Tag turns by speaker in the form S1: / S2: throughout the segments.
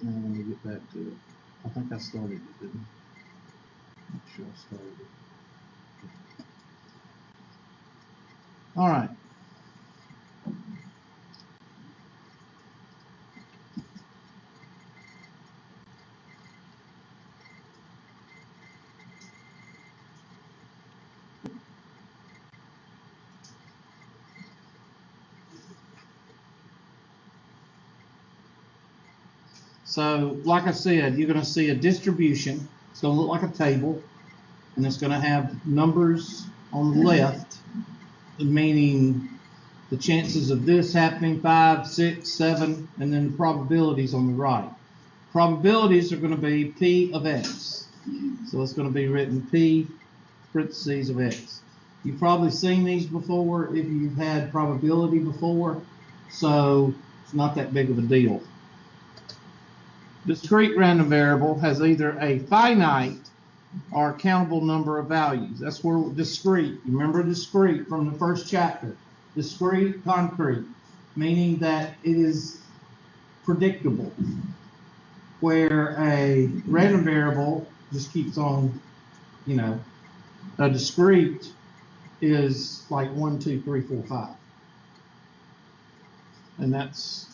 S1: Now let me get back to it. I think I started it, didn't I? Make sure I started it. All right. So, like I said, you're going to see a distribution. It's going to look like a table, and it's going to have numbers on the left, meaning the chances of this happening, 5, 6, 7, and then the probabilities on the right. Probabilities are going to be P of X. So it's going to be written P parentheses of X. You've probably seen these before if you've had probability before, so it's not that big of a deal. Discrete random variable has either a finite or a countable number of values. That's where discrete, you remember discrete from the first chapter. Discrete, concrete, meaning that it is predictable, where a random variable just keeps on, you know, a discrete is like 1, 2, 3, 4, 5. And that's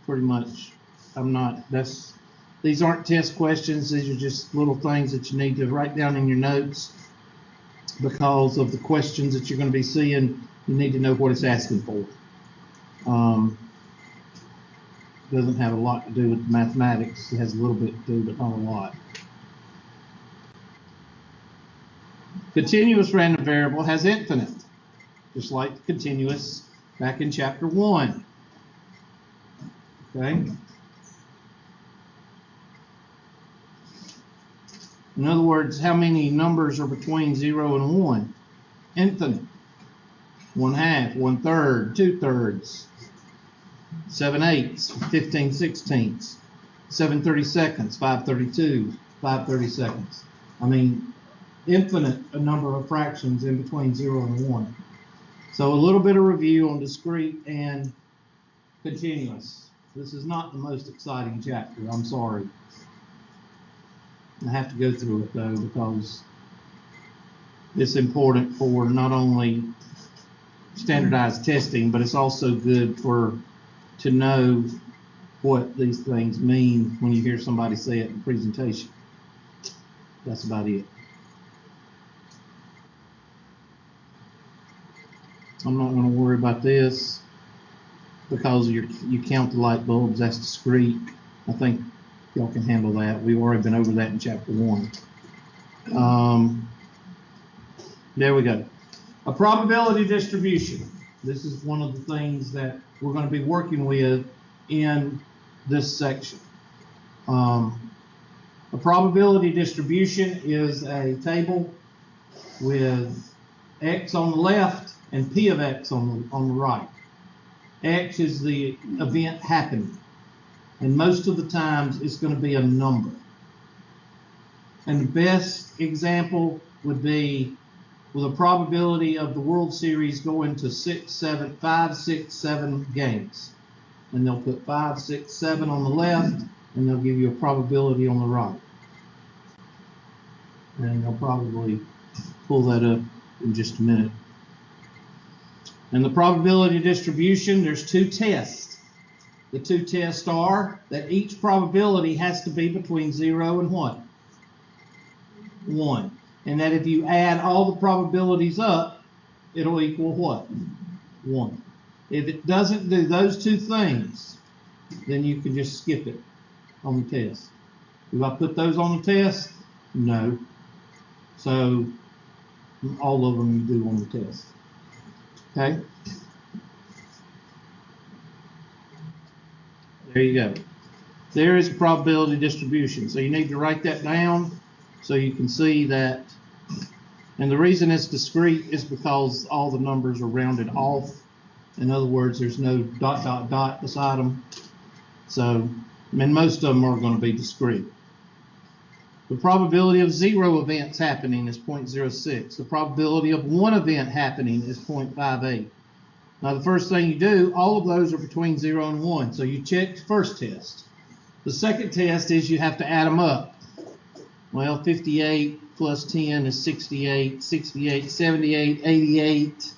S1: pretty much, these aren't test questions, these are just little things that you need to write down in your notes because of the questions that you're going to be seeing. You need to know what it's asking for. Doesn't have a lot to do with mathematics, it has a little bit to do, but not a lot. Continuous random variable has infinite, just like the continuous back in chapter 1. Okay? In other words, how many numbers are between 0 and 1? Infinite. 1/2, 1/3, 2/3, 7/8, 15/16, 7/32, 5/32, 5/32. I mean, infinite a number of fractions in between 0 and 1. So a little bit of review on discrete and continuous. This is not the most exciting chapter, I'm sorry. I have to go through it though because it's important for not only standardized testing, but it's also good to know what these things mean when you hear somebody say it in presentation. That's about it. I'm not going to worry about this because you count the light bulbs, that's discrete. I think y'all can handle that. We've already been over that in chapter 1. There we go. A probability distribution. This is one of the things that we're going to be working with in this section. A probability distribution is a table with X on the left and P of X on the right. X is the event happening, and most of the times it's going to be a number. And the best example would be with a probability of the World Series going to 5, 6, 7 games. And they'll put 5, 6, 7 on the left, and they'll give you a probability on the right. And they'll probably pull that up in just a minute. And the probability distribution, there's 2 tests. The 2 tests are that each probability has to be between 0 and what? 1. And that if you add all the probabilities up, it'll equal what? 1. If it doesn't do those 2 things, then you can just skip it on the test. Do I put those on the test? No. So all of them you do on the test. Okay? There you go. There is a probability distribution. So you need to write that down so you can see that. And the reason it's discrete is because all the numbers are rounded off. In other words, there's no ... beside them. So, and most of them are going to be discrete. The probability of 0 events happening is 0.06. The probability of 1 event happening is 0.58. Now the first thing you do, all of those are between 0 and 1. So you check the first test. The second test is you have to add them up. Well, 58 plus 10 is 68, 68, 78, 88,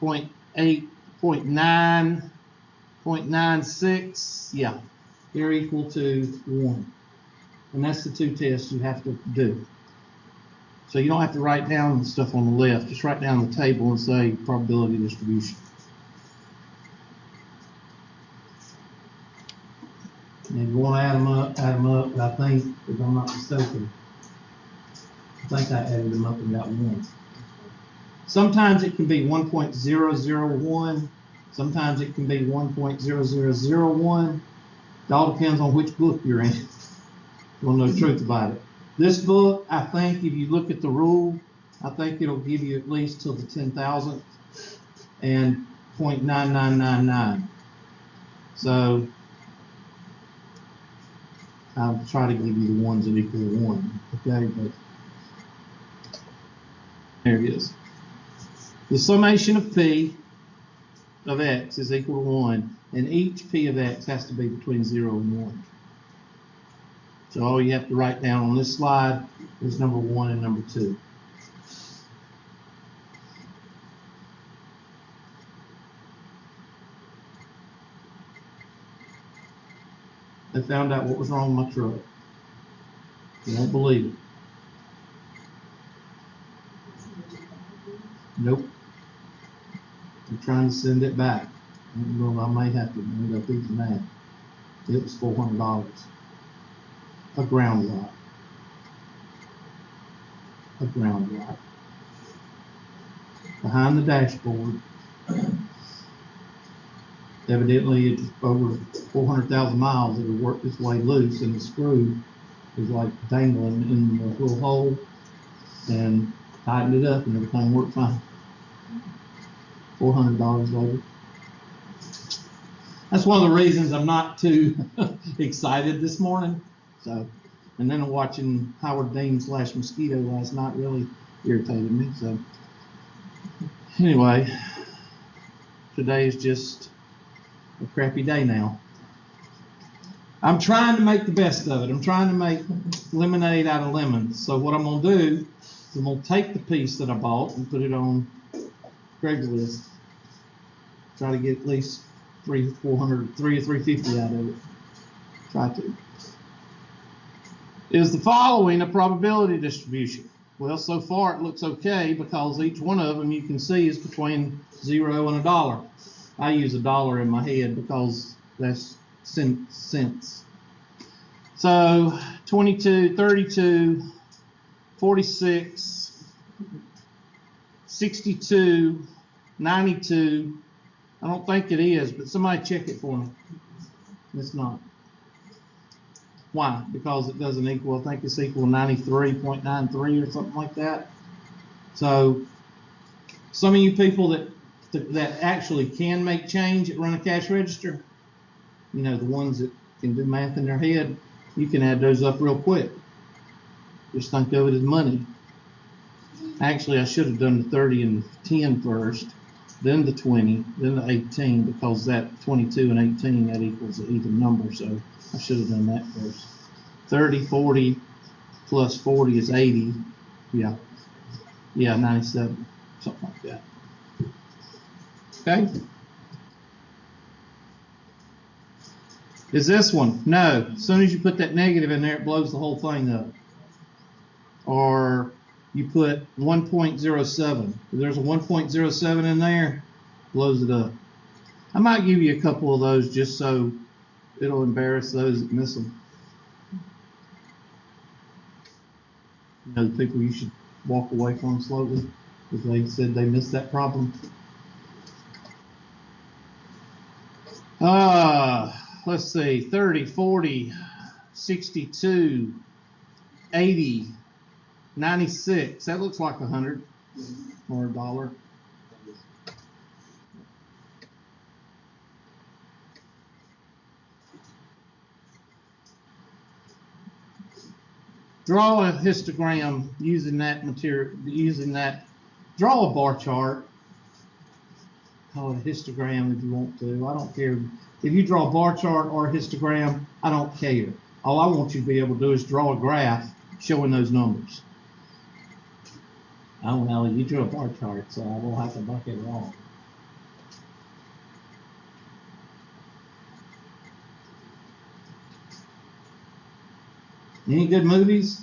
S1: 0.8, 0.9, 0.96, yeah, they're equal to 1. And that's the two tests you have to do. So you don't have to write down the stuff on the left, just write down the table and say probability distribution. And if you want to add them up, but I think, if I'm not mistaken, I think I added them up and got 1. Sometimes it can be 1.001, sometimes it can be 1.0001. It all depends on which book you're in. You want to know the truth about it. This book, I think, if you look at the rule, I think it'll give you at least till the 10,000th and 0.9999. So I'll try to give you the ones that equal 1. Okay, but there it is. The summation of P of X is equal to 1, and each P of X has to be between 0 and 1. So all you have to write down on this slide is number 1 and number 2. They found out what was wrong with my truck. You won't believe it. Nope. I'm trying to send it back. Well, I may have to end up eating that. It was $400. A ground lot. A ground lot. Behind the dashboard. Evidently, it's over 400,000 miles. It would work its way loose, and the screw is like dangling in the little hole, and tightened it up, and everything worked fine. $400 later. That's one of the reasons I'm not too excited this morning. So, and then watching Howard Dean / Mosquito last night really irritated me. So, anyway, today is just a crappy day now. I'm trying to make the best of it. I'm trying to make lemonade out of lemons. So what I'm going to do is I'm going to take the piece that I bought and put it on Craigslist. Try to get at least 300 or 350 out of it. Try to. Is the following a probability distribution? Well, so far it looks okay because each one of them you can see is between 0 and $1. I use $1 in my head because that's cents. So 22, 32, 46, 62, 92. I don't think it is, but somebody check it for me. It's not. Why? Because it doesn't equal, I think it's equal to 93.93 or something like that. So some of you people that actually can make change at run a cash register, you know, the ones that can do math in their head, you can add those up real quick. Just think of it as money. Actually, I should have done the 30 and 10 first, then the 20, then the 18, because that 22 and 18, that equals an even number, so I should have done that first. 30, 40 plus 40 is 80. Yeah, 97, something like that. Okay. Is this one? No. As soon as you put that negative in there, it blows the whole thing up. Or you put 1.07. If there's a 1.07 in there, blows it up. I might give you a couple of those just so it'll embarrass those that miss them. You know, the people you should walk away from slowly because they said they missed that problem. Let's see, 30, 40, 62, 80, 96. That looks like 100 or $1. Draw a histogram using that material, draw a bar chart call it a histogram if you want to. I don't care. If you draw a bar chart or a histogram, I don't care. All I want you to be able to do is draw a graph showing those numbers. I don't know, you drew a bar chart, so I won't have to buck it at all. Any good movies?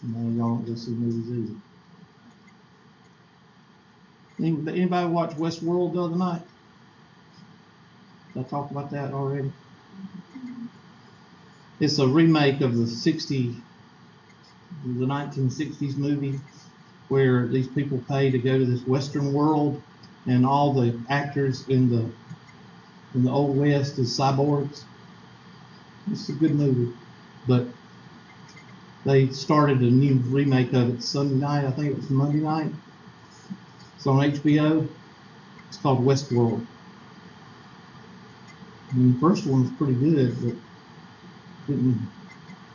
S1: No, y'all don't go see movies either. Anybody watch Westworld the other night? Did I talk about that already? It's a remake of the 1960s movie where these people pay to go to this Western world, and all the actors in the Old West is cyborgs. It's a good movie, but they started a new remake of it Sunday night. I think it was Monday night. It's on HBO. It's called Westworld. And the first one was pretty good, but didn't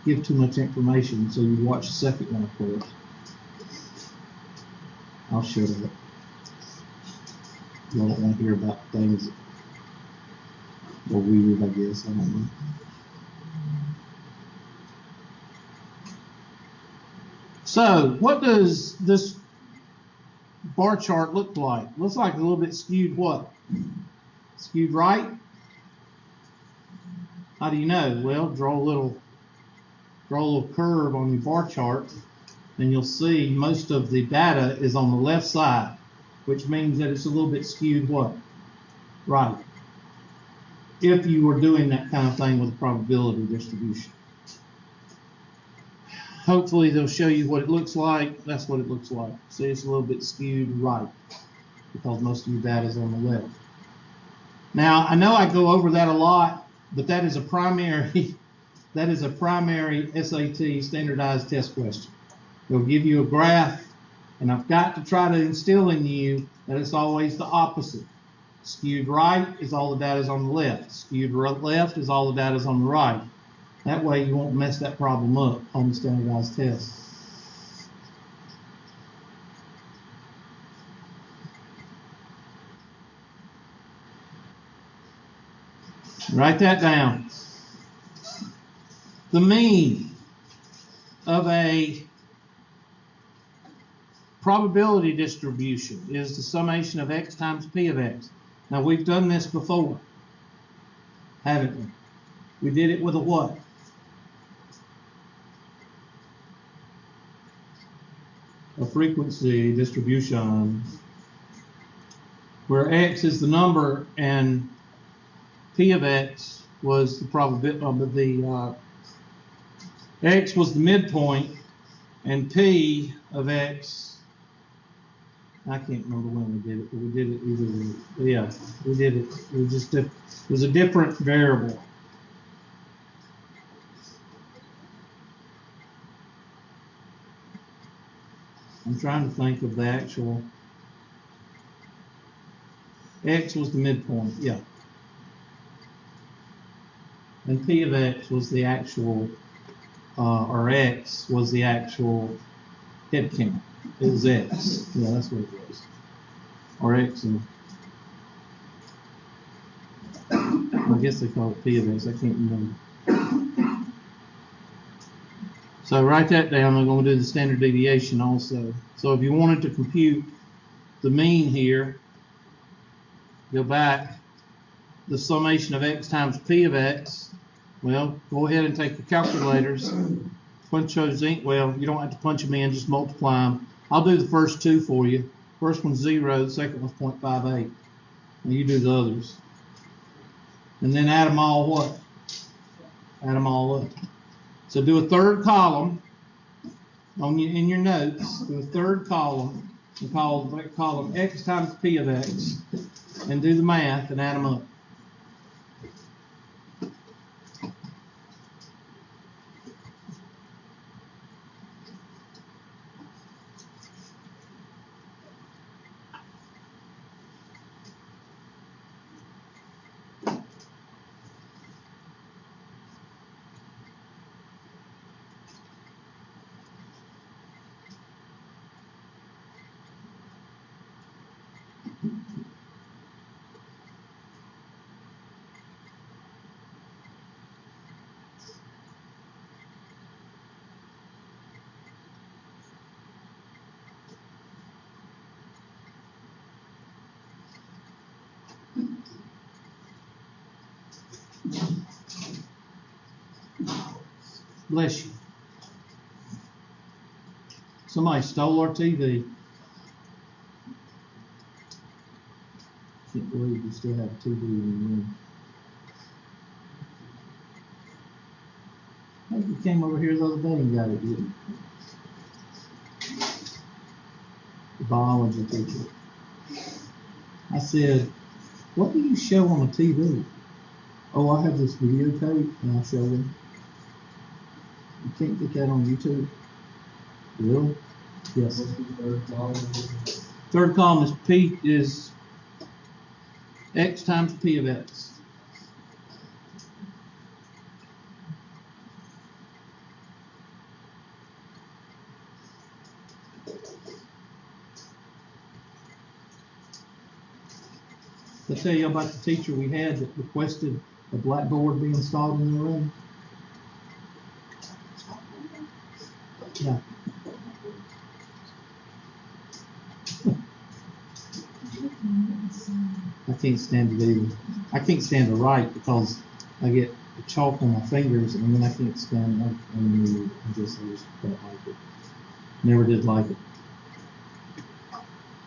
S1: give too much information, so you watch the second one, of course. I'll shut up. Y'all don't want to hear about things that are weird, I guess. I don't know. So, what does this bar chart look like? Looks like a little bit skewed what? Skewed right? How do you know? Well, draw a little curve on your bar chart, and you'll see most of the data is on the left side, which means that it's a little bit skewed what? Right. If you were doing that kind of thing with a probability distribution. Hopefully they'll show you what it looks like. That's what it looks like. See, it's a little bit skewed right because most of your data is on the left. Now, I know I go over that a lot, but that is a primary SAT standardized test question. They'll give you a graph, and I've got to try to instill in you that it's always the opposite. Skewed right is all the data is on the left. Skewed left is all the data is on the right. That way you won't mess that problem up on the standardized test. Write that down. The mean of a probability distribution is the summation of x times p of x. Now we've done this before, haven't we? We did it with a what? A frequency distribution, where x is the number and p of x was the probability x was the midpoint, and p of x, I can't remember when we did it, but we did it either way. Yeah, we did it. It was a different variable. I'm trying to think of the actual. X was the midpoint, yeah. And p of x was the actual, or x was the actual head count. It was x. Yeah, that's what it was. Or x, and I guess they call it p of x. I can't remember. So write that down. I'm going to do the standard deviation also. So if you wanted to compute the mean here, go back, the summation of x times p of x. Well, go ahead and take your calculators, punch those in. Well, you don't have to punch them in, just multiply them. I'll do the first two for you. First one's 0, the second one's 0.58. And you do the others. And then add them all what? Add them all up. So do a third column in your notes. Do a third column and call that column x times p of x, and do the math and add them up. Bless you. Somebody stole our TV. Can't believe you still have a TV in your room. I think you came over here the other day and got it, didn't you? The biology teacher. I said, what do you show on the TV? Oh, I have this videotape and I show them. You can't get that on YouTube. Really? Yes. Third column is P is X times P of X. I'll tell you about the teacher we had that requested a blackboard be installed in the room. Yeah. I can't stand it either. I can't stand to write because I get the chalk on my fingers and then I can't stand it. I just don't like it. Never did like it.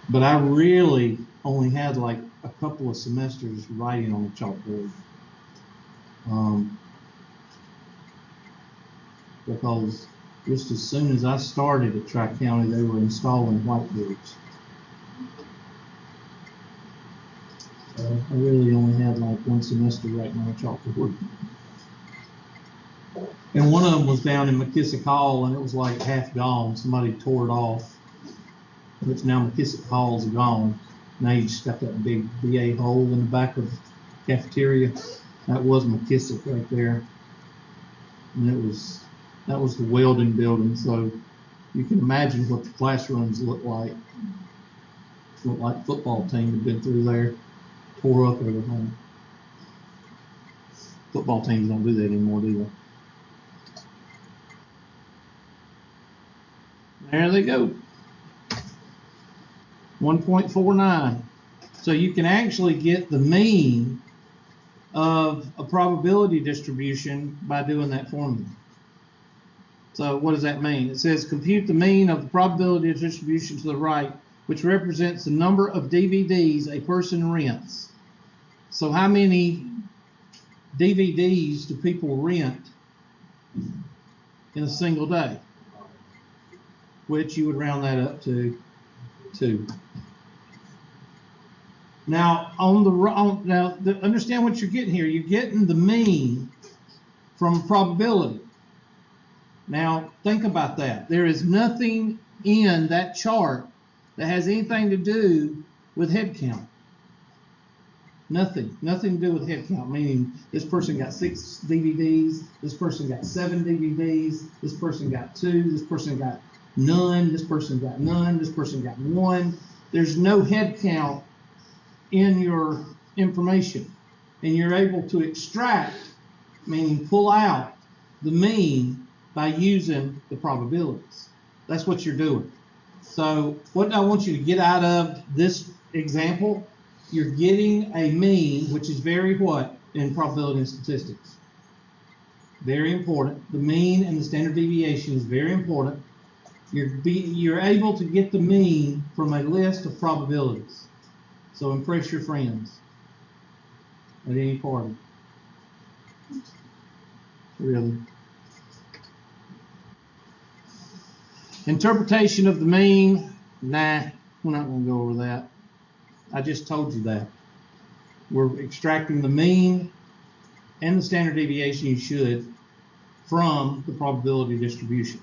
S1: But I really only had like a couple of semesters writing on the chalkboard. Because just as soon as I started at Tri-County, they were installing whiteboards. So I really only had like one semester writing on a chalkboard. And one of them was down in McKissick Hall, and it was like half gone. Somebody tore it off. Which now McKissick Hall's gone. Now you just got that big BA hole in the back of the cafeteria. That was McKissick right there. And that was the welding building, so you can imagine what the classrooms look like. Looked like football team had been through there, tore up everything. Football teams don't do that anymore, do they? There they go. 1.49. So you can actually get the mean of a probability distribution by doing that formula. So what does that mean? It says compute the mean of the probability distribution to the right, which represents the number of DVDs a person rents. So how many DVDs do people rent in a single day? Which you would round that up to 2. Now, understand what you're getting here. You're getting the mean from probability. Now, think about that. There is nothing in that chart that has anything to do with head count. Nothing to do with head count, meaning this person got 6 DVDs, this person got 7 DVDs, this person got 2, this person got none, this person got none, this person got 1. There's no head count in your information, and you're able to extract, meaning pull out the mean by using the probabilities. That's what you're doing. So what I want you to get out of this example, you're getting a mean, which is very what in probability and statistics? Very important. The mean and the standard deviation is very important. You're able to get the mean from a list of probabilities. So impress your friends at any party. Really. Interpretation of the mean, nah, we're not going to go over that. I just told you that. We're extracting the mean and the standard deviation, you should, from the probability distribution.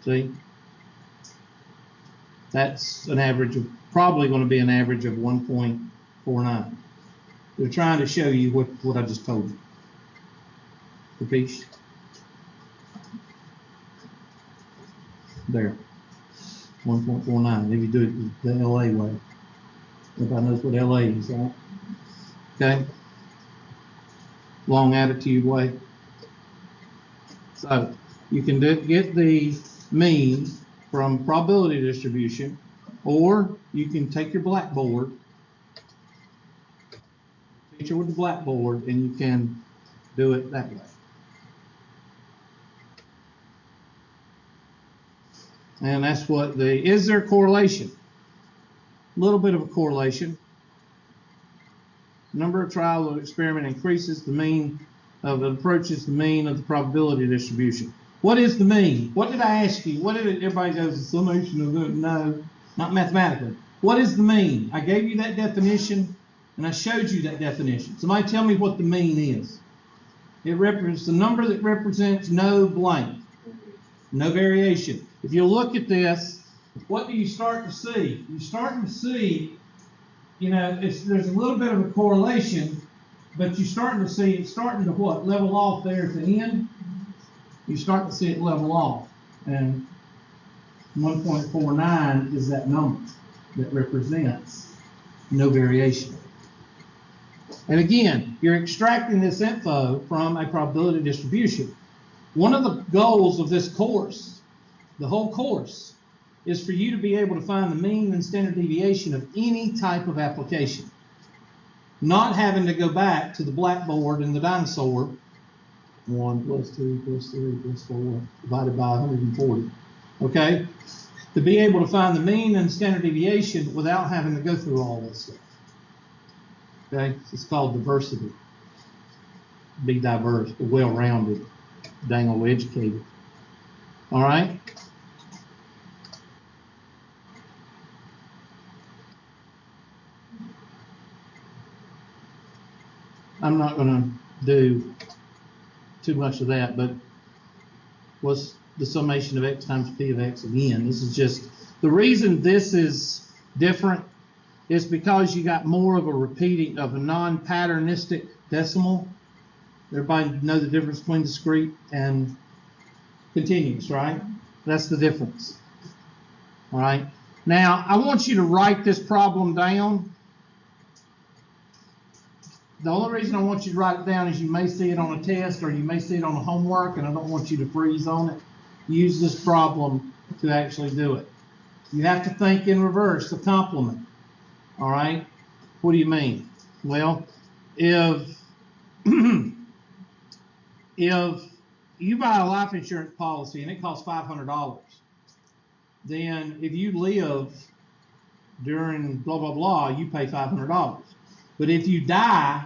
S1: See? That's an average of, probably going to be an average of 1.49. They're trying to show you what I just told you. Repeat. There. 1.49. If you do it the LA way. Everybody knows what LA is, right? Okay? Long attitude way. So, you can get the mean from probability distribution, or you can take your blackboard, picture with the blackboard, and you can do it that way. And that's what is there a correlation? A little bit of a correlation. Number of trials of experiment increases, the mean of it approaches the mean of the probability distribution. What is the mean? What did I ask you? What did it, everybody goes, the summation of it? No, not mathematically. What is the mean? I gave you that definition, and I showed you that definition. Somebody tell me what the mean is. It represents the number that represents no blank, no variation. If you look at this, what do you start to see? You're starting to see, you know, there's a little bit of a correlation, but you're starting to see it's starting to what? Level off there at the end. You start to see it level off. And 1.49 is that number that represents no variation. And again, you're extracting this info from a probability distribution. One of the goals of this course, the whole course, is for you to be able to find the mean and standard deviation of any type of application. Not having to go back to the blackboard and the dinosaur, 1 plus 2 plus 3 plus 4 divided by 140, okay? To be able to find the mean and standard deviation without having to go through all this stuff. Okay, it's called diversity. Be diverse, be well-rounded, dang old educated. All right? I'm not going to do too much of that, but what's the summation of x times p of x again? This is just, the reason this is different is because you got more of a repeating of a non-patternistic decimal. Everybody know the difference between discrete and continuous, right? That's the difference. All right. Now, I want you to write this problem down. The only reason I want you to write it down is you may see it on a test or you may see it on a homework, and I don't want you to freeze on it. Use this problem to actually do it. You have to think in reverse, the complement. All right? What do you mean? Well, if you buy a life insurance policy and it costs $500, then if you live during blah, blah, blah, you pay $500. But if you die,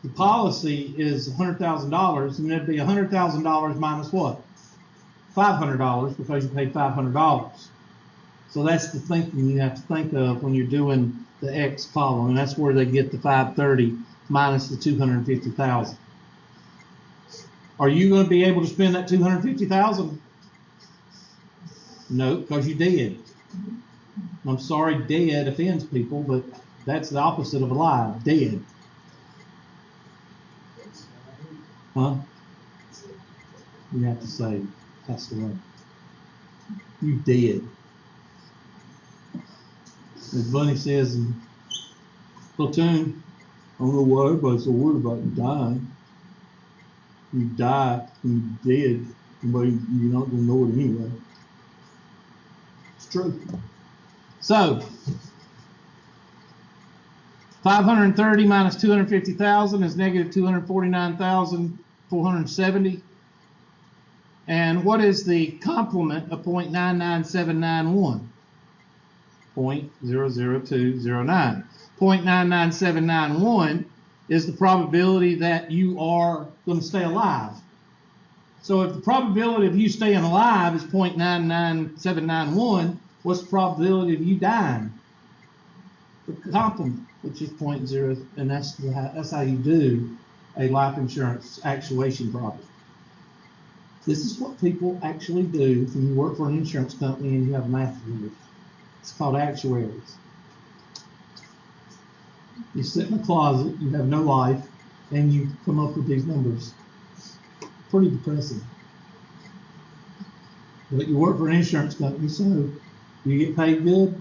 S1: the policy is $100,000, and it'd be $100,000 minus what? $500 because you paid $500. So that's the thinking you have to think of when you're doing the X column, and that's where they get the 530 minus the 250,000. Are you going to be able to spend that 250,000? No, because you did. I'm sorry, dead offends people, but that's the opposite of alive, dead. Huh? You have to say, passed away. You dead. As Bunny says in Platoon, I don't know why everybody's so worried about you dying. You die and you're dead, but you're not going to know it anyway. It's true. So, 530 minus 250,000 is negative 249,470. And what is the complement of 0.99791? 0.00209. 0.99791 is the probability that you are going to stay alive. So if the probability of you staying alive is 0.99791, what's the probability of you dying? The complement, which is 0.0, and that's how you do a life insurance actuation problem. This is what people actually do when you work for an insurance company and you have a math degree. It's called actuaries. You sit in a closet, you have no life, and you come up with these numbers. Pretty depressing. But you work for an insurance company, so you get paid good?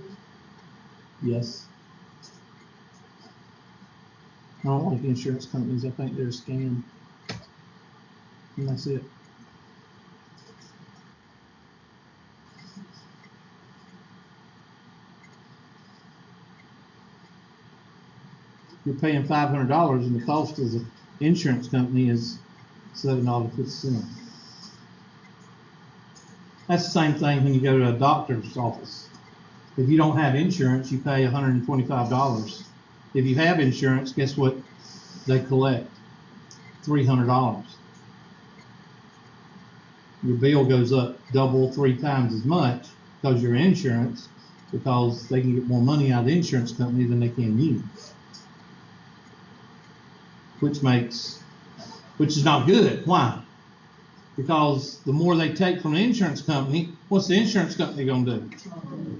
S1: Yes. I don't like insurance companies. I think they're a scam. And that's it. You're paying $500 and the cost is insurance company is $7.50. That's the same thing when you go to a doctor's office. If you don't have insurance, you pay $125. If you have insurance, guess what they collect? $300. Your bill goes up double, 3 times as much because you're insurance, because they can get more money out of the insurance company than they can you. Which is not good. Why? Because the more they take from the insurance company, what's the insurance company going to do?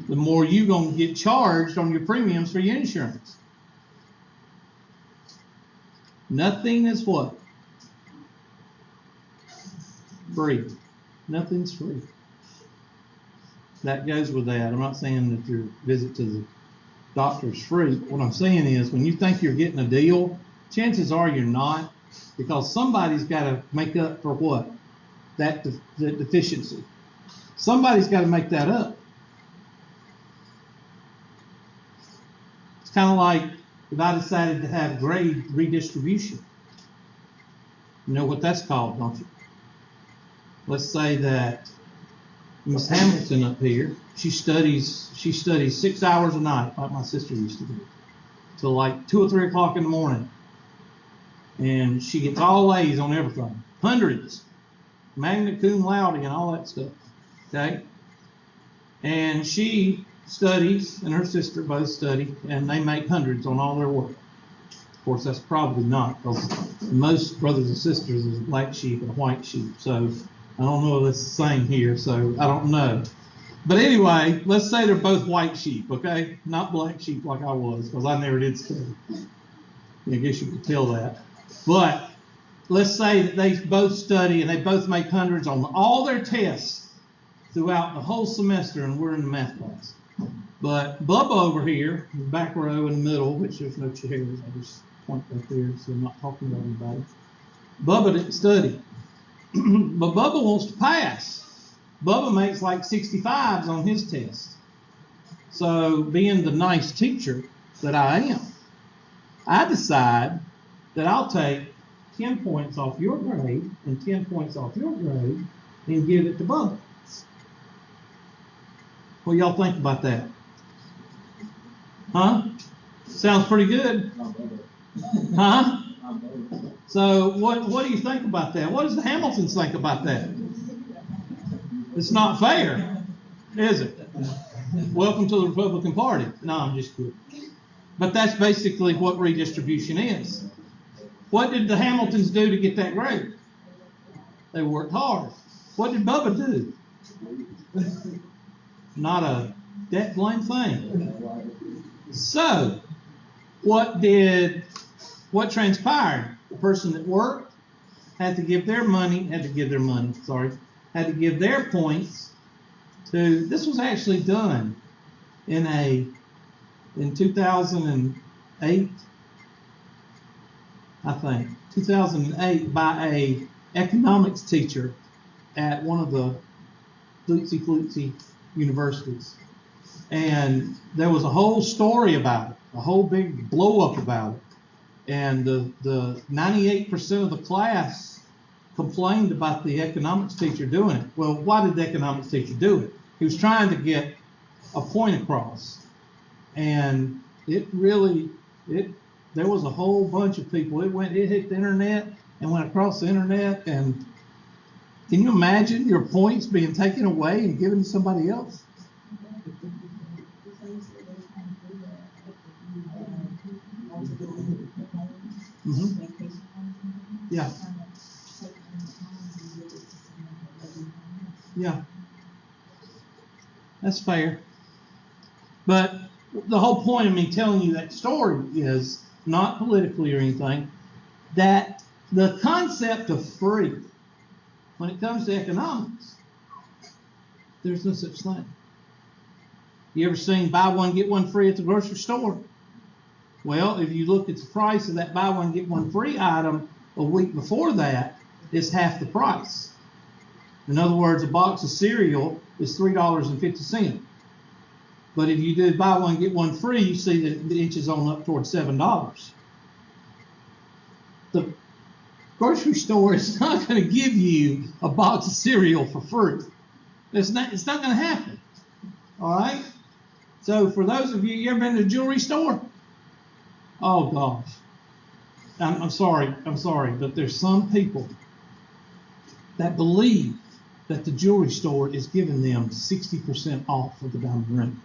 S1: The more you're going to get charged on your premiums for your insurance. Nothing is what? Free. Nothing's free. That goes with that. I'm not saying that your visit to the doctor is free. What I'm saying is when you think you're getting a deal, chances are you're not, because somebody's got to make up for what? The deficiency. Somebody's got to make that up. It's kind of like if I decided to have grade redistribution. You know what that's called, don't you? Let's say that Miss Hamilton up here, she studies 6 hours a night, like my sister used to do, till like 2 or 3 o'clock in the morning. And she gets all A's on everything. Hundreds. Magna cum laude and all that stuff. Okay? And she studies, and her sister both study, and they make hundreds on all their work. Of course, that's probably not, because most brothers and sisters is a black sheep and a white sheep. So I don't know if it's the same here, so I don't know. But anyway, let's say they're both white sheep, okay? Not black sheep like I was, because I never did study. I guess you could tell that. But let's say that they both study and they both make hundreds on all their tests throughout the whole semester, and we're in the math class. But Bubba over here, the back row in the middle, which there's no chairs, I just point right there so I'm not talking about anybody. Bubba didn't study. But Bubba wants to pass. Bubba makes like 65s on his test. So being the nice teacher that I am, I decide that I'll take 10 points off your grade and 10 points off your grade and give it to Bubba. What y'all think about that? Huh? Sounds pretty good. Huh? So what do you think about that? What does the Hamiltons think about that? It's not fair, is it? Welcome to the Republican Party. No, I'm just kidding. But that's basically what redistribution is. What did the Hamiltons do to get that grade? They worked hard. What did Bubba do? Not a that blame thing. So, what transpired? The person that worked had to give their points to, this was actually done in 2008, I think, 2008 by a economics teacher at one of the flutzy universities. And there was a whole story about it, a whole big blow up about it. And the 98% of the class complained about the economics teacher doing it. Well, why did the economics teacher do it? He was trying to get a point across. And there was a whole bunch of people. It hit the internet and went across the internet. And can you imagine your points being taken away and given to somebody else? Mm-hmm. Yeah. Yeah. That's fair. But the whole point of me telling you that story is not politically or anything, that the concept of free, when it comes to economics, there's no such thing. You ever seen buy one, get one free at the grocery store? Well, if you look at the price of that buy one, get one free item a week before that, it's half the price. In other words, a box of cereal is $3.50. But if you do buy one, get one free, you see that it inches on up towards $7. The grocery store is not going to give you a box of cereal for free. It's not going to happen. All right? So for those of you ever been to a jewelry store? Oh, gosh. I'm sorry, but there's some people that believe that the jewelry store is giving them 60% off of the diamond ring.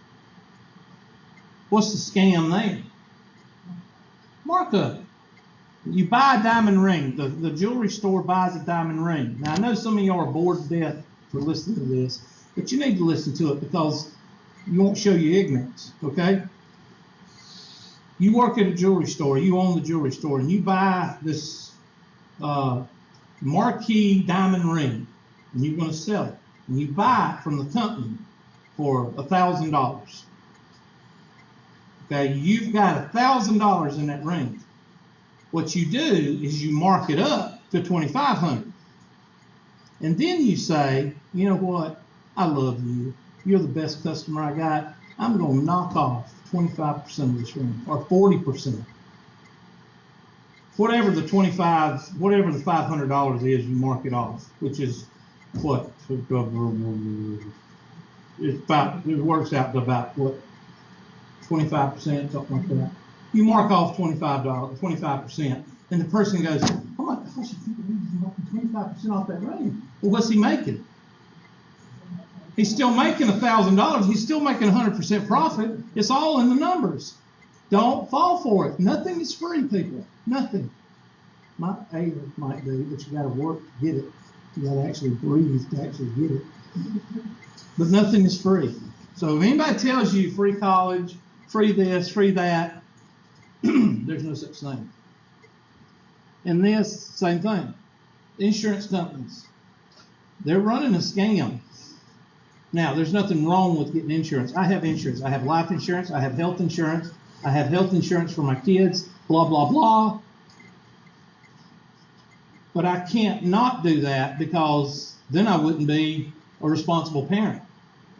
S1: What's the scam there? Markup. You buy a diamond ring. The jewelry store buys a diamond ring. Now, I know some of y'all are bored to death for listening to this, but you need to listen to it because you won't show you ignorance, okay? You work at a jewelry store, you own the jewelry store, and you buy this marquee diamond ring, and you're going to sell it. And you buy it from the company for $1,000. Okay, you've got $1,000 in that ring. What you do is you mark it up to $2,500. And then you say, you know what? I love you. You're the best customer I got. I'm going to knock off 25% of this ring, or 40%. Whatever the $500 is, you mark it off, which is what? It works out to about what? 25%, something like that. You mark off $25%, and the person goes, "Oh my gosh, he's making 25% off that ring." Well, what's he making? He's still making $1,000. He's still making 100% profit. It's all in the numbers. Don't fall for it. Nothing is free, people. Nothing. Might be, but you got to work to get it. You got to actually breathe to actually get it. But nothing is free. So if anybody tells you free college, free this, free that, there's no such thing. And this, same thing. Insurance companies, they're running a scam. Now, there's nothing wrong with getting insurance. I have insurance. I have life insurance. I have health insurance. I have health insurance for my kids, blah, blah, blah. But I can't not do that because then I wouldn't be a responsible parent.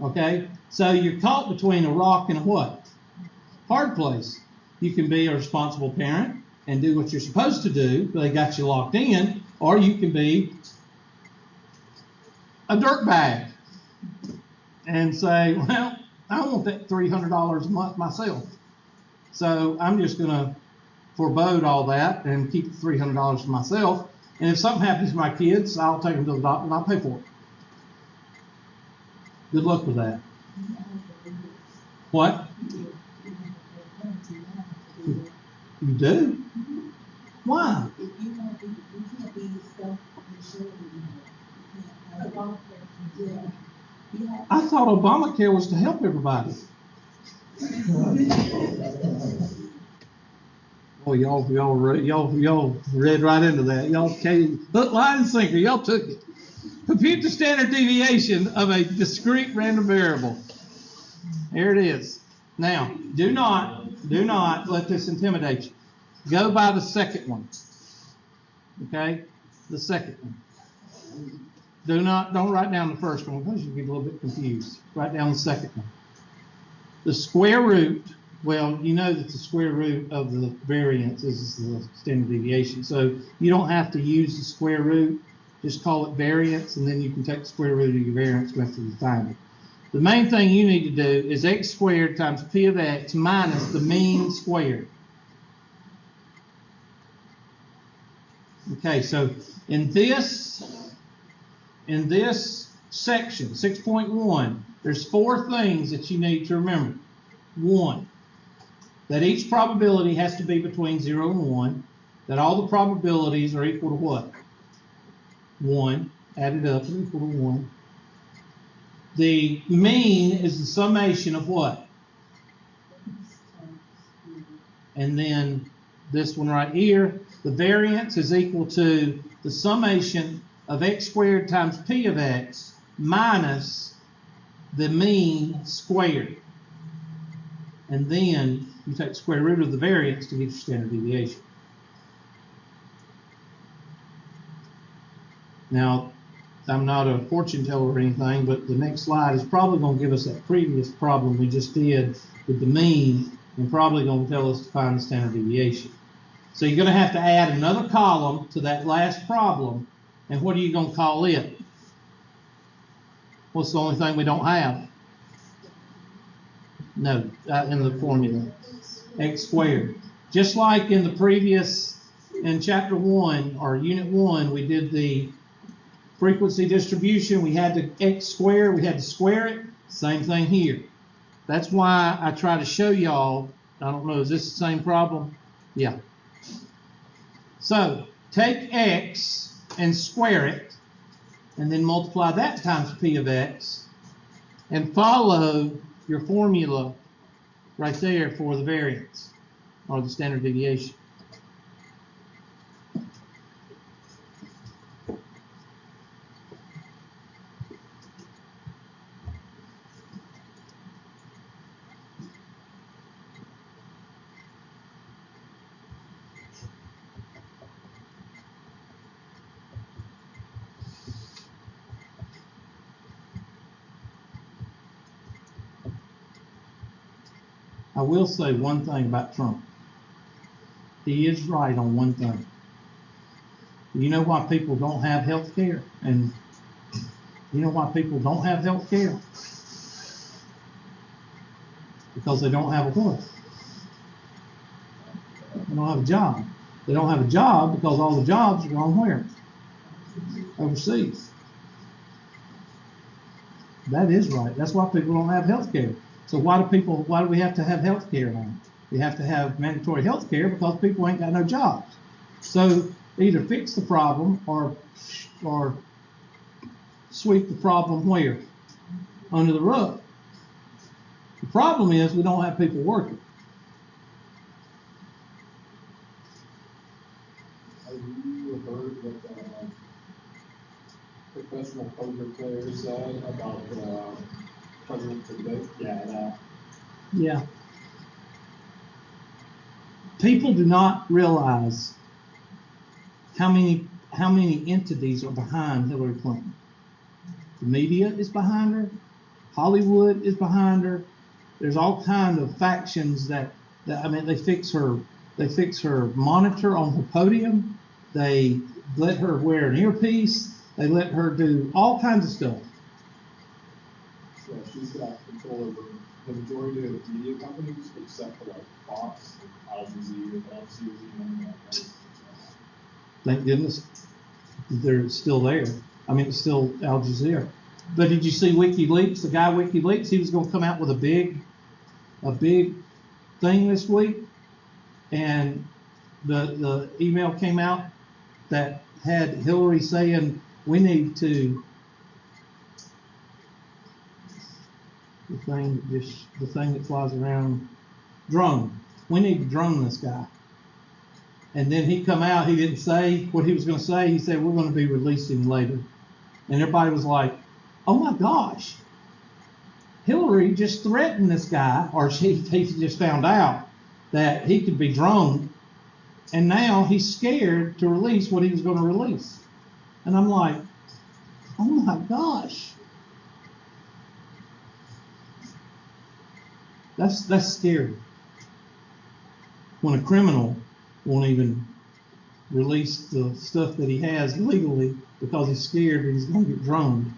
S1: Okay? So you're caught between a rock and a what? Hard place. You can be a responsible parent and do what you're supposed to do. They got you locked in. Or you can be a dirtbag and say, well, I want that $300 a month myself. So I'm just going to forebode all that and keep the $300 for myself. And if something happens to my kids, I'll take them to the doctor and I'll pay for it. Good luck with that. What? You do? Why? I thought Obamacare was to help everybody. Oh, y'all read right into that. Y'all came hook, line, and sinker. Y'all took it. Compute the standard deviation of a discrete random variable. Here it is. Now, do not let this intimidate you. Go by the second one. Okay? The second one. Don't write down the first one because you get a little bit confused. Write down the second one. The square root, well, you know that the square root of the variance is the standard deviation. So you don't have to use the square root. Just call it variance, and then you can take the square root of your variance after you find it. The main thing you need to do is x squared times p of x minus the mean squared. Okay, so in this section, 6.1, there's 4 things that you need to remember. 1, that each probability has to be between 0 and 1, that all the probabilities are equal to what? 1, added up is equal to 1. The mean is the summation of what? And then this one right here, the variance is equal to the summation of x squared times p of x minus the mean squared. And then you take the square root of the variance to get your standard deviation. Now, I'm not a fortune teller or anything, but the next slide is probably going to give us that previous problem we just did with the mean, and probably going to tell us to find the standard deviation. So you're going to have to add another column to that last problem. And what are you going to call it? What's the only thing we don't have? No, in the formula. X squared. Just like in the previous, in chapter 1 or unit 1, we did the frequency distribution. We had to X square, we had to square it. Same thing here. That's why I try to show y'all. I don't know, is this the same problem? Yeah. So take X and square it, and then multiply that times P of X, and follow your formula right there for the variance, or the standard deviation. I will say one thing about Trump. He is right on one thing. You know why people don't have health care? And you know why people don't have health care? Because they don't have a what? They don't have a job. They don't have a job because all the jobs are gone where? Overseas. That is right. That's why people don't have health care. So why do we have to have health care now? We have to have mandatory health care because people ain't got no jobs. So either fix the problem or sweep the problem where? Under the rug. The problem is we don't have people working.
S2: Have you heard what professional poker players said about President debate?
S1: Yeah. People do not realize how many entities are behind Hillary Clinton. The media is behind her. Hollywood is behind her. There's all kinds of factions that I mean, they fix her monitor on her podium. They let her wear an earpiece. They let her do all kinds of stuff.
S2: Yeah, she's got control over the majority of the media companies, except for like Fox, Al Jazeera, and
S1: Thank goodness they're still there. I mean, it's still Al Jazeera. But did you see WikiLeaks? The guy WikiLeaks, he was going to come out with a big thing this week, and the email came out that had Hillary saying we need to the thing that flies around, drone. We need to drone this guy. And then he come out, he didn't say what he was going to say. He said, we're going to be releasing later. And everybody was like, oh my gosh, Hillary just threatened this guy, or he just found out that he could be droned. And now he's scared to release what he was going to release. And I'm like, oh my gosh. That's scary. When a criminal won't even release the stuff that he has legally because he's scared that he's going to get droned.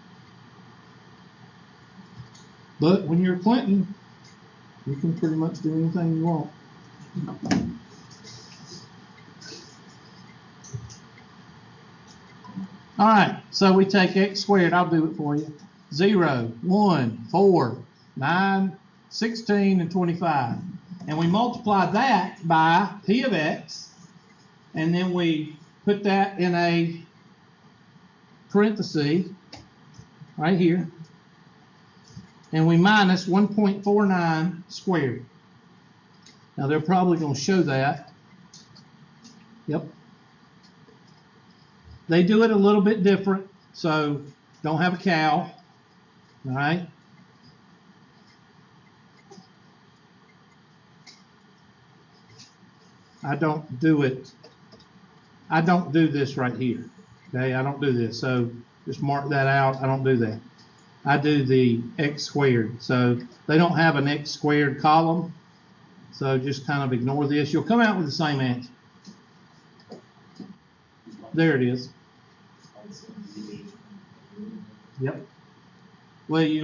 S1: But when you're Clinton, you can pretty much do anything you want. All right, so we take x squared. I'll do it for you. 0, 1, 4, 9, 16, and 25. And we multiply that by p of x, and then we put that in a parenthesis right here, and we minus 1.49 squared. Now they're probably going to show that. Yep. They do it a little bit different, so don't have a cow. All right. I don't do it. I don't do this right here. Okay, I don't do this. So just mark that out. I don't do that. I do the x squared. So they don't have an x squared column. So just kind of ignore this. You'll come out with the same answer. there it is. Yep. Well, you're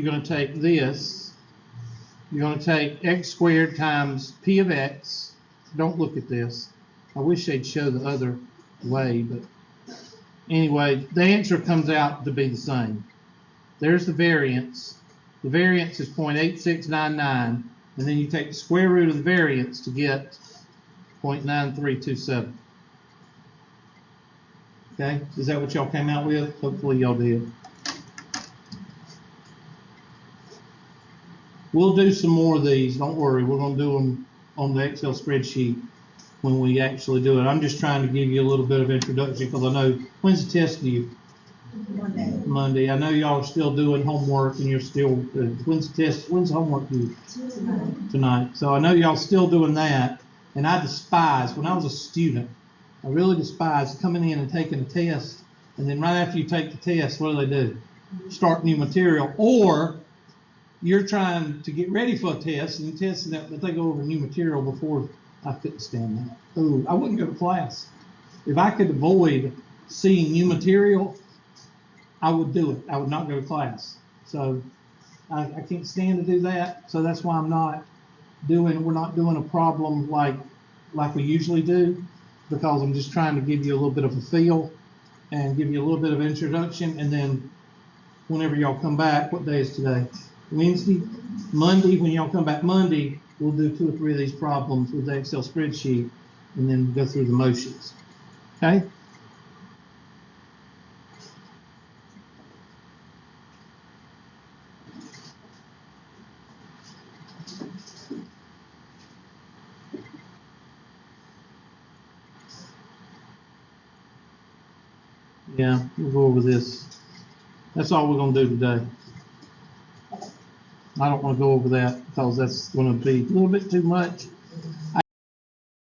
S1: gonna take this. You're gonna take x squared times p of x. Don't look at this. I wish they'd show the other way, but anyway, the answer comes out to be the same. There's the variance. The variance is 0.8699, and then you take the square root of the variance to get 0.9327. Okay, is that what y'all came out with? Hopefully y'all did. We'll do some more of these. Don't worry, we're going to do them on the Excel spreadsheet when we actually do it. I'm just trying to give you a little bit of introduction because I know, when's the test due? Monday. I know y'all are still doing homework and you're still, when's the test, when's the homework due? Tonight. So I know y'all still doing that, and I despise, when I was a student, I really despised coming in and taking a test, and then right after you take the test, what do? Start new material, or you're trying to get ready for a test and testing that, but they go over new material before. I couldn't stand that. Oh, I wouldn't go to class. If I could avoid seeing new material, I would do it. I would not go to class. So I can't stand to do that. So that's why we're not doing a problem like we usually do, because I'm just trying to give you a little bit of a feel and give you a little bit of introduction. And then whenever y'all come back, what day is today? Wednesday? Monday, when y'all come back Monday, we'll do 2 or 3 of these problems with the Excel spreadsheet and then go through the motions. Okay? Yeah, we'll go over this. That's all we're going to do today. I don't want to go over that because that's going to be a little bit too much.